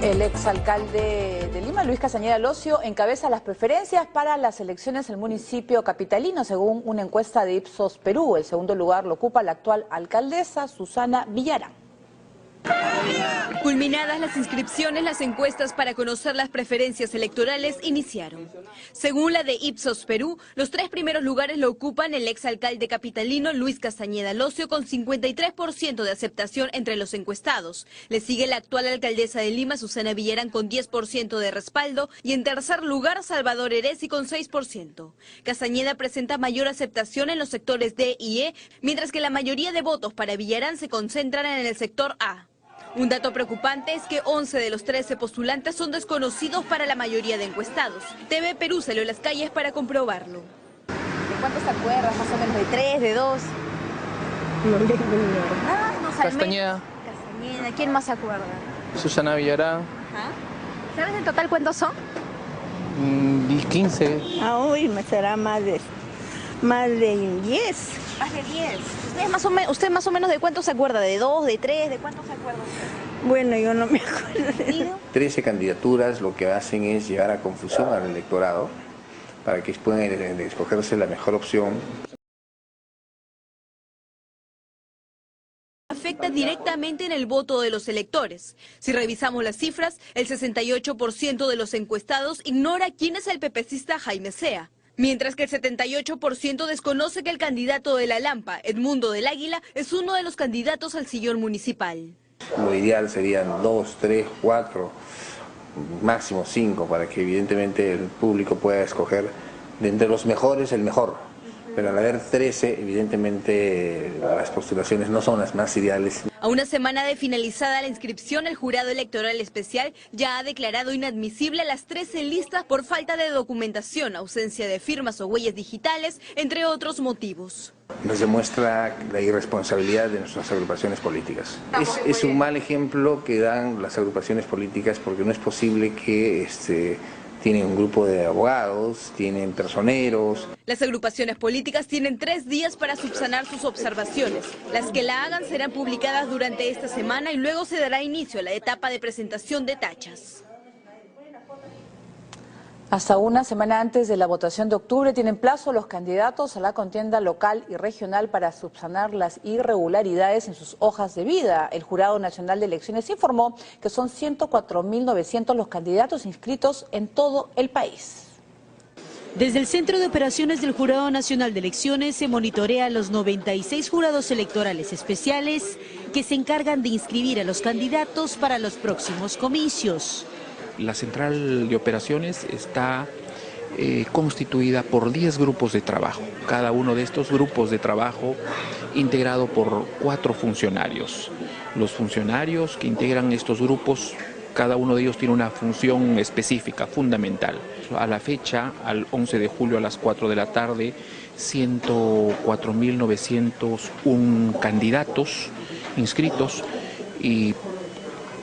El exalcalde de Lima, Luis Castañeda Locio, encabeza las preferencias para las elecciones del municipio capitalino, según una encuesta de Ipsos Perú. El segundo lugar lo ocupa la actual alcaldesa, Susana Villarán. Culminadas las inscripciones, las encuestas para conocer las preferencias electorales iniciaron. Según la de Ipsos Perú, los tres primeros lugares lo ocupan el exalcalde capitalino Luis Castañeda Locio con 53% de aceptación entre los encuestados. Le sigue la actual alcaldesa de Lima, Susana Villarán, con 10% de respaldo y en tercer lugar Salvador Heresi con 6%. Castañeda presenta mayor aceptación en los sectores D y E, mientras que la mayoría de votos para Villarán se concentran en el sector A. Un dato preocupante es que 11 de los 13 postulantes son desconocidos para la mayoría de encuestados. TV Perú salió a las calles para comprobarlo. ¿De cuántos te acuerdas? Más o menos, ¿de 3, de 2? No le acuerdo. Ah, no sabes. Castañeda. Castañeda. ¿Quién más se acuerda? Susana Villarán. ¿Ah? ¿Sabes en total cuántos son? 15. Ah, uy, me será más de 10. Más de 10. ¿Usted más o menos de cuántos se acuerda? ¿De 2, de 3? ¿De cuántos se acuerda usted? Bueno, yo no me acuerdo. 13 candidaturas lo que hacen es llevar a confusión al electorado para que puedan escogerse la mejor opción. Afecta directamente en el voto de los electores. Si revisamos las cifras, el 68% de los encuestados ignora quién es el pepecista Jaime Sea, mientras que el 78% desconoce que el candidato de la Lampa, Edmundo del Águila, es uno de los candidatos al sillón municipal. Lo ideal serían 2, 3, 4, máximo 5, para que evidentemente el público pueda escoger de entre los mejores el mejor. Pero al haber 13, evidentemente las postulaciones no son las más ideales. A una semana de finalizada la inscripción, el jurado electoral especial ya ha declarado inadmisible a las 13 listas por falta de documentación, ausencia de firmas o huellas digitales, entre otros motivos. Nos demuestra la irresponsabilidad de nuestras agrupaciones políticas. Es un mal ejemplo que dan las agrupaciones políticas, porque no es posible que tienen un grupo de abogados, tienen personeros. Las agrupaciones políticas tienen 3 días para subsanar sus observaciones. Las que la hagan serán publicadas durante esta semana y luego se dará inicio a la etapa de presentación de tachas. Hasta una semana antes de la votación de octubre tienen plazo los candidatos a la contienda local y regional para subsanar las irregularidades en sus hojas de vida. El Jurado Nacional de Elecciones informó que son 104.900 los candidatos inscritos en todo el país. Desde el Centro de Operaciones del Jurado Nacional de Elecciones se monitorea los 96 jurados electorales especiales que se encargan de inscribir a los candidatos para los próximos comicios. La central de operaciones está constituida por 10 grupos de trabajo. Cada uno de estos grupos de trabajo integrado por 4 funcionarios. Los funcionarios que integran estos grupos, cada uno de ellos tiene una función específica, fundamental. A la fecha, al 11 de julio a las 4 de la tarde, 104.901 candidatos inscritos y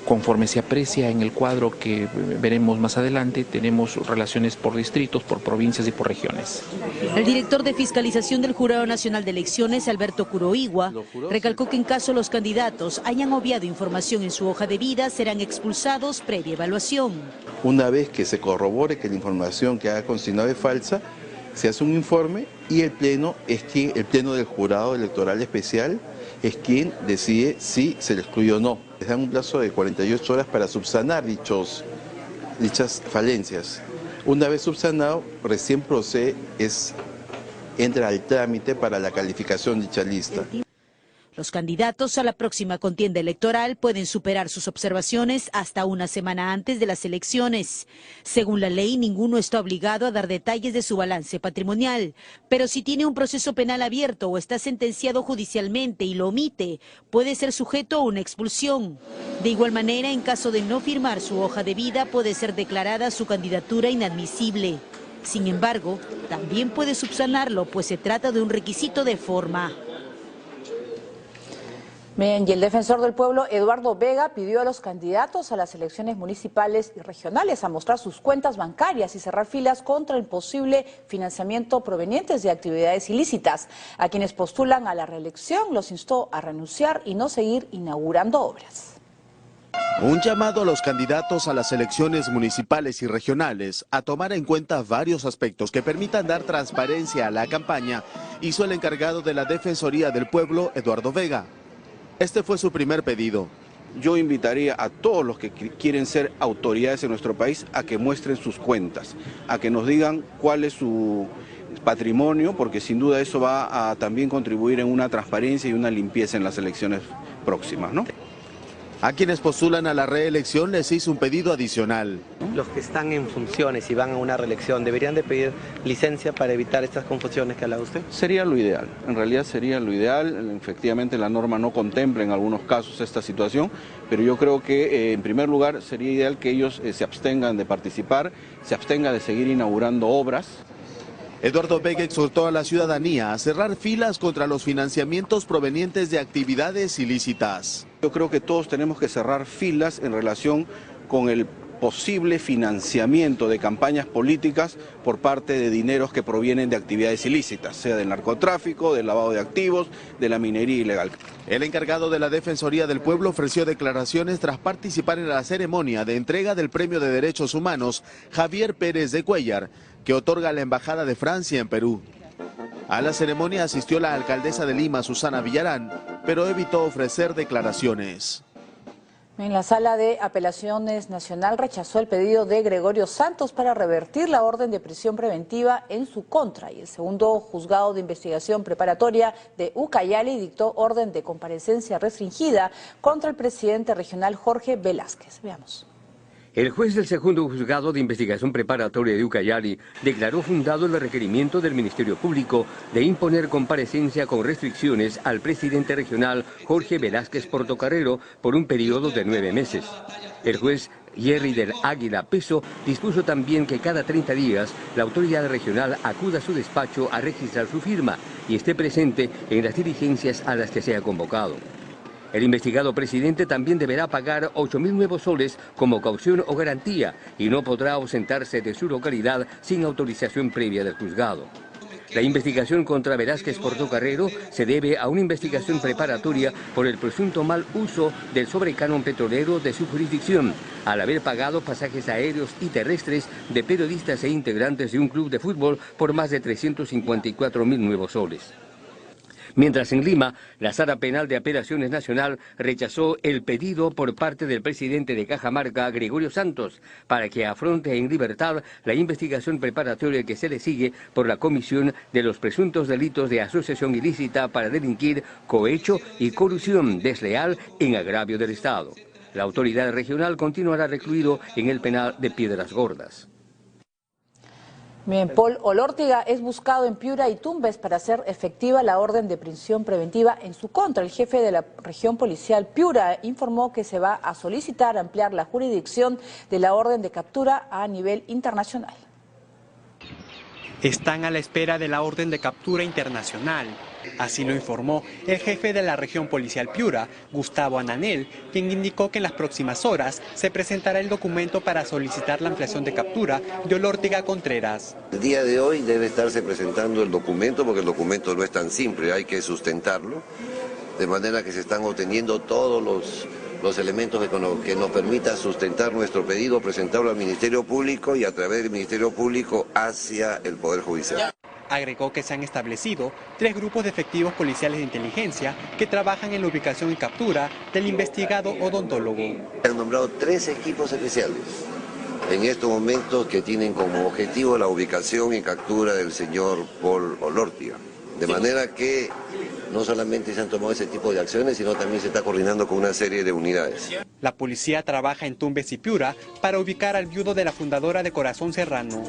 conforme se aprecia en el cuadro que veremos más adelante, tenemos relaciones por distritos, por provincias y por regiones. El director de Fiscalización del Jurado Nacional de Elecciones, Alberto Curoigua, recalcó que en caso los candidatos hayan obviado información en su hoja de vida, serán expulsados previa evaluación. Una vez que se corrobore que la información que ha consignado es falsa, se hace un informe y el Pleno del Jurado Electoral Especial es quien decide si se le excluye o no. Les dan un plazo de 48 horas para subsanar dichas falencias. Una vez subsanado, recién entra al trámite para la calificación de dicha lista. Los candidatos a la próxima contienda electoral pueden superar sus observaciones hasta una semana antes de las elecciones. Según la ley, ninguno está obligado a dar detalles de su balance patrimonial, pero si tiene un proceso penal abierto o está sentenciado judicialmente y lo omite, puede ser sujeto a una expulsión. De igual manera, en caso de no firmar su hoja de vida, puede ser declarada su candidatura inadmisible. Sin embargo, también puede subsanarlo, pues se trata de un requisito de forma. Bien, y el defensor del pueblo, Eduardo Vega, pidió a los candidatos a las elecciones municipales y regionales a mostrar sus cuentas bancarias y cerrar filas contra el posible financiamiento provenientes de actividades ilícitas. A quienes postulan a la reelección los instó a renunciar y no seguir inaugurando obras. Un llamado a los candidatos a las elecciones municipales y regionales a tomar en cuenta varios aspectos que permitan dar transparencia a la campaña hizo el encargado de la Defensoría del Pueblo, Eduardo Vega. Este fue su primer pedido. Yo invitaría a todos los que quieren ser autoridades en nuestro país a que muestren sus cuentas, a que nos digan cuál es su patrimonio, porque sin duda eso va a también contribuir en una transparencia y una limpieza en las elecciones próximas, ¿no? A quienes postulan a la reelección les hizo un pedido adicional. Los que están en funciones y van a una reelección deberían de pedir licencia para evitar estas confusiones que habla usted. Sería lo ideal, en realidad sería lo ideal. Efectivamente la norma no contempla en algunos casos esta situación, pero yo creo que en primer lugar sería ideal que ellos se abstengan de participar, se abstengan de seguir inaugurando obras. Eduardo Vega exhortó a la ciudadanía a cerrar filas contra los financiamientos provenientes de actividades ilícitas. Yo creo que todos tenemos que cerrar filas en relación con el posible financiamiento de campañas políticas por parte de dineros que provienen de actividades ilícitas, sea del narcotráfico, del lavado de activos, de la minería ilegal. El encargado de la Defensoría del Pueblo ofreció declaraciones tras participar en la ceremonia de entrega del Premio de Derechos Humanos Javier Pérez de Cuéllar, que otorga la Embajada de Francia en Perú. A la ceremonia asistió la alcaldesa de Lima, Susana Villarán, pero evitó ofrecer declaraciones. En la Sala de Apelaciones Nacional rechazó el pedido de Gregorio Santos para revertir la orden de prisión preventiva en su contra, y el segundo juzgado de investigación preparatoria de Ucayali dictó orden de comparecencia restringida contra el presidente regional Jorge Velázquez. Veamos. El juez del segundo juzgado de investigación preparatoria de Ucayali declaró fundado el requerimiento del Ministerio Público de imponer comparecencia con restricciones al presidente regional Jorge Velázquez Portocarrero por un periodo de 9 meses. El juez Jerry del Águila Peso dispuso también que cada 30 días la autoridad regional acuda a su despacho a registrar su firma y esté presente en las diligencias a las que sea convocado. El investigado presidente también deberá pagar 8.000 nuevos soles como caución o garantía y no podrá ausentarse de su localidad sin autorización previa del juzgado. La investigación contra Velázquez Portocarrero se debe a una investigación preparatoria por el presunto mal uso del sobrecanon petrolero de su jurisdicción, al haber pagado pasajes aéreos y terrestres de periodistas e integrantes de un club de fútbol por más de 354.000 nuevos soles. Mientras en Lima, la Sala Penal de Apelaciones Nacional rechazó el pedido por parte del presidente de Cajamarca, Gregorio Santos, para que afronte en libertad la investigación preparatoria que se le sigue por la comisión de los presuntos delitos de asociación ilícita para delinquir, cohecho y colusión desleal en agravio del Estado. La autoridad regional continuará recluido en el penal de Piedras Gordas. Bien, Paul Olórtiga es buscado en Piura y Tumbes para hacer efectiva la orden de prisión preventiva en su contra. El jefe de la región policial Piura informó que se va a solicitar ampliar la jurisdicción de la orden de captura a nivel internacional. Están a la espera de la orden de captura internacional. Así lo informó el jefe de la región policial Piura, Gustavo Ananel, quien indicó que en las próximas horas se presentará el documento para solicitar la ampliación de captura de Olórtiga Contreras. El día de hoy debe estarse presentando el documento, porque el documento no es tan simple, hay que sustentarlo, de manera que se están obteniendo todos los elementos que nos permita sustentar nuestro pedido, presentarlo al Ministerio Público y a través del Ministerio Público hacia el Poder Judicial. Agregó que se han establecido 3 grupos de efectivos policiales de inteligencia que trabajan en la ubicación y captura del investigado odontólogo. Han nombrado 3 equipos especiales en estos momentos que tienen como objetivo la ubicación y captura del señor Paul Olórtiga. De manera que no solamente se han tomado ese tipo de acciones, sino también se está coordinando con una serie de unidades. La policía trabaja en Tumbes y Piura para ubicar al viudo de la fundadora de Corazón Serrano.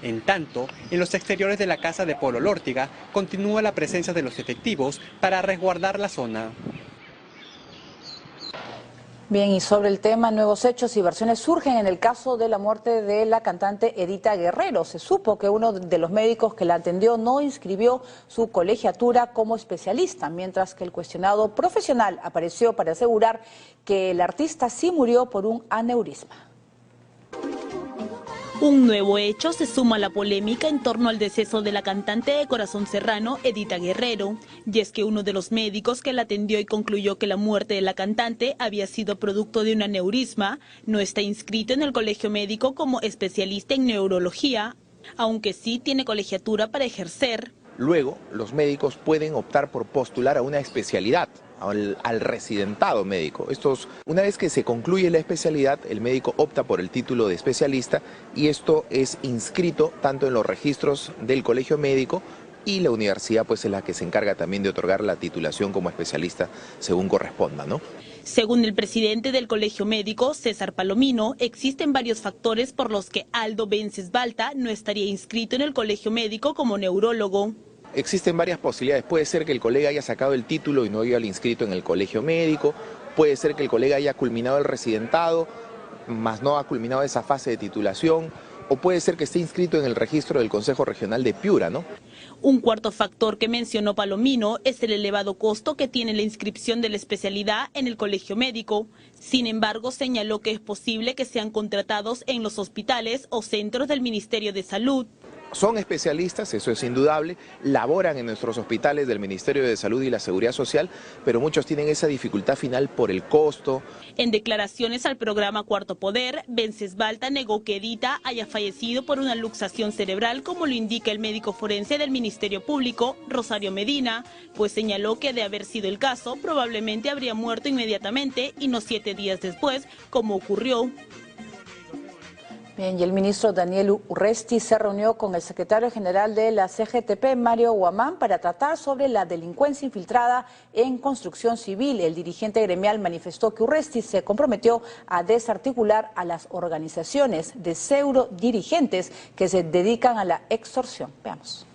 En tanto, en los exteriores de la casa de Paul Olórtiga continúa la presencia de los efectivos para resguardar la zona. Bien, y sobre el tema, nuevos hechos y versiones surgen en el caso de la muerte de la cantante Edita Guerrero. Se supo que uno de los médicos que la atendió no inscribió su colegiatura como especialista, mientras que el cuestionado profesional apareció para asegurar que el artista sí murió por un aneurisma. Un nuevo hecho se suma a la polémica en torno al deceso de la cantante de corazón serrano, Edita Guerrero. Y es que uno de los médicos que la atendió y concluyó que la muerte de la cantante había sido producto de un aneurisma, no está inscrito en el colegio médico como especialista en neurología, aunque sí tiene colegiatura para ejercer. Luego, los médicos pueden optar por postular a una especialidad, al residentado médico. Una vez que se concluye la especialidad, el médico opta por el título de especialista y esto es inscrito tanto en los registros del colegio médico y la universidad pues es la que se encarga también de otorgar la titulación como especialista según corresponda, ¿no? Según el presidente del Colegio Médico, César Palomino, existen varios factores por los que Aldo Vences Balta no estaría inscrito en el Colegio Médico como neurólogo. Existen varias posibilidades. Puede ser que el colega haya sacado el título y no haya inscrito en el colegio médico. Puede ser que el colega haya culminado el residentado, mas no ha culminado esa fase de titulación. O puede ser que esté inscrito en el registro del Consejo Regional de Piura, ¿no? Un cuarto factor que mencionó Palomino es el elevado costo que tiene la inscripción de la especialidad en el colegio médico. Sin embargo, señaló que es posible que sean contratados en los hospitales o centros del Ministerio de Salud. Son especialistas, eso es indudable, laboran en nuestros hospitales del Ministerio de Salud y la Seguridad Social, pero muchos tienen esa dificultad final por el costo. En declaraciones al programa Cuarto Poder, Vences Balta negó que Edita haya fallecido por una luxación cerebral, como lo indica el médico forense del Ministerio Público, Rosario Medina, pues señaló que de haber sido el caso, probablemente habría muerto inmediatamente y no 7 días después, como ocurrió. Bien, y el ministro Daniel Urresti se reunió con el secretario general de la CGTP, Mario Guamán, para tratar sobre la delincuencia infiltrada en construcción civil. El dirigente gremial manifestó que Urresti se comprometió a desarticular a las organizaciones de pseudo dirigentes que se dedican a la extorsión. Veamos.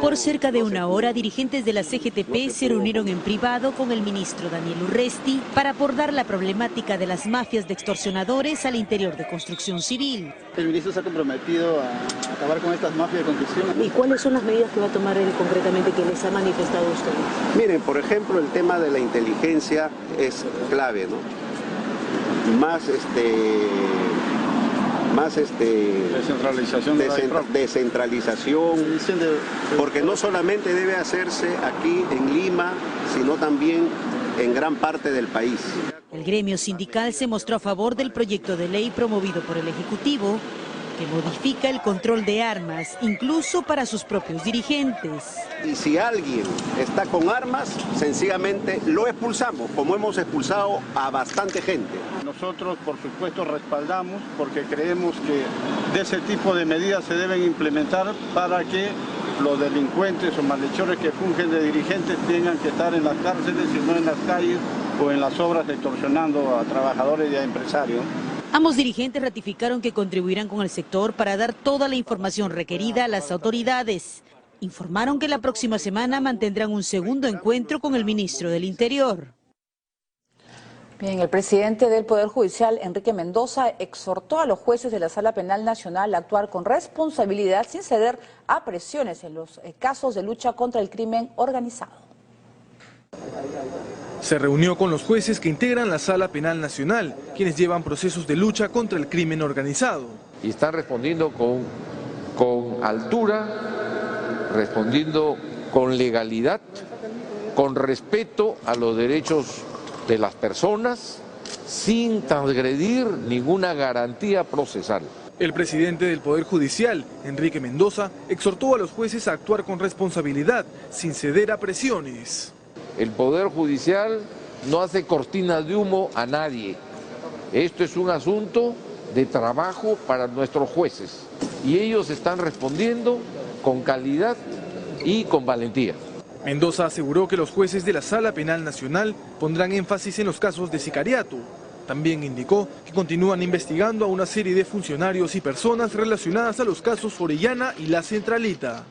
Por cerca de una hora, dirigentes de la CGTP se reunieron en privado con el ministro Daniel Urresti para abordar la problemática de las mafias de extorsionadores al interior de construcción civil. El ministro se ha comprometido a acabar con estas mafias de construcción. ¿Y cuáles son las medidas que va a tomar él concretamente que les ha manifestado a ustedes? Miren, por ejemplo, el tema de la inteligencia es clave, ¿no? Descentralización, porque no solamente debe hacerse aquí en Lima, sino también en gran parte del país. El gremio sindical se mostró a favor del proyecto de ley promovido por el Ejecutivo, que modifica el control de armas, incluso para sus propios dirigentes. Y si alguien está con armas, sencillamente lo expulsamos, como hemos expulsado a bastante gente. Nosotros, por supuesto, respaldamos porque creemos que de ese tipo de medidas se deben implementar para que los delincuentes o malhechores que fungen de dirigentes tengan que estar en las cárceles y no en las calles o en las obras extorsionando a trabajadores y a empresarios. Ambos dirigentes ratificaron que contribuirán con el sector para dar toda la información requerida a las autoridades. Informaron que la próxima semana mantendrán un segundo encuentro con el ministro del Interior. Bien, el presidente del Poder Judicial, Enrique Mendoza, exhortó a los jueces de la Sala Penal Nacional a actuar con responsabilidad sin ceder a presiones en los casos de lucha contra el crimen organizado. Se reunió con los jueces que integran la Sala Penal Nacional, quienes llevan procesos de lucha contra el crimen organizado. Y están respondiendo con altura, respondiendo con legalidad, con respeto a los derechos de las personas, sin transgredir ninguna garantía procesal. El presidente del Poder Judicial, Enrique Mendoza, exhortó a los jueces a actuar con responsabilidad, sin ceder a presiones. El Poder Judicial no hace cortinas de humo a nadie. Esto es un asunto de trabajo para nuestros jueces y ellos están respondiendo con calidad y con valentía. Mendoza aseguró que los jueces de la Sala Penal Nacional pondrán énfasis en los casos de sicariato. También indicó que continúan investigando a una serie de funcionarios y personas relacionadas a los casos Orellana y La Centralita.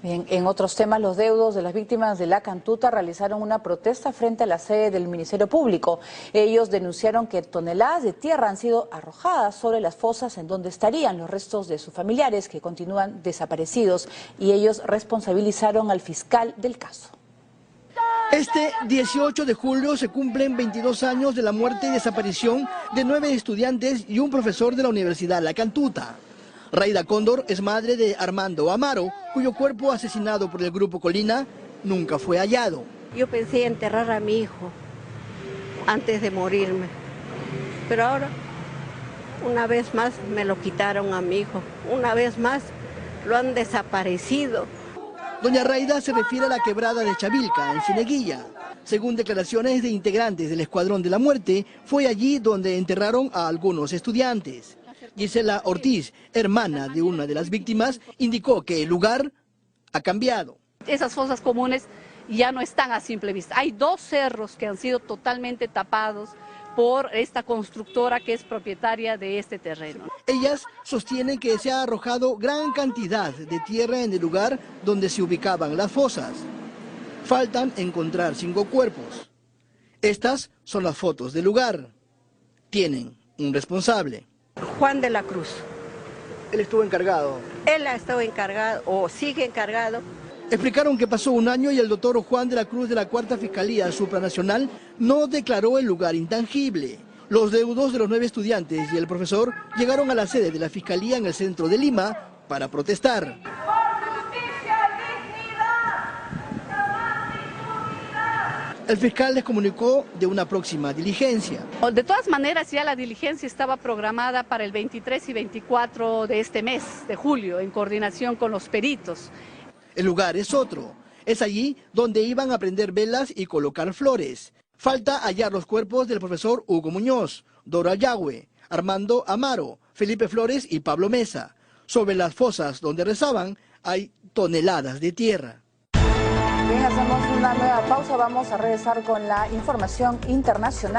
Bien, en otros temas, los deudos de las víctimas de la Cantuta realizaron una protesta frente a la sede del Ministerio Público. Ellos denunciaron que toneladas de tierra han sido arrojadas sobre las fosas en donde estarían los restos de sus familiares que continúan desaparecidos, y ellos responsabilizaron al fiscal del caso. Este 18 de julio se cumplen 22 años de la muerte y desaparición de 9 estudiantes y un profesor de la Universidad La Cantuta. Rayda Cóndor es madre de Armando Amaro, cuyo cuerpo asesinado por el Grupo Colina nunca fue hallado. Yo pensé enterrar a mi hijo antes de morirme, pero ahora una vez más me lo quitaron a mi hijo, una vez más lo han desaparecido. Doña Rayda se refiere a la quebrada de Chavilca, en Cieneguilla. Según declaraciones de integrantes del Escuadrón de la Muerte, fue allí donde enterraron a algunos estudiantes. Gisela Ortiz, hermana de una de las víctimas, indicó que el lugar ha cambiado. Esas fosas comunes ya no están a simple vista. Hay 2 cerros que han sido totalmente tapados por esta constructora que es propietaria de este terreno. Ellas sostienen que se ha arrojado gran cantidad de tierra en el lugar donde se ubicaban las fosas. Faltan encontrar 5 cuerpos. Estas son las fotos del lugar. Tienen un responsable. Juan de la Cruz. Él estuvo encargado. Él ha estado encargado o sigue encargado. Explicaron que pasó un año y el doctor Juan de la Cruz de la 4ª Fiscalía Supranacional no declaró el lugar intangible. Los deudos de los 9 estudiantes y el profesor llegaron a la sede de la Fiscalía en el centro de Lima para protestar. El fiscal les comunicó de una próxima diligencia. De todas maneras, ya la diligencia estaba programada para el 23 y 24 de este mes, de julio, en coordinación con los peritos. El lugar es otro. Es allí donde iban a prender velas y colocar flores. Falta hallar los cuerpos del profesor Hugo Muñoz, Dora Yagüe, Armando Amaro, Felipe Flores y Pablo Mesa. Sobre las fosas donde rezaban hay toneladas de tierra. Bien, hacemos una nueva pausa. Vamos a regresar con la información internacional.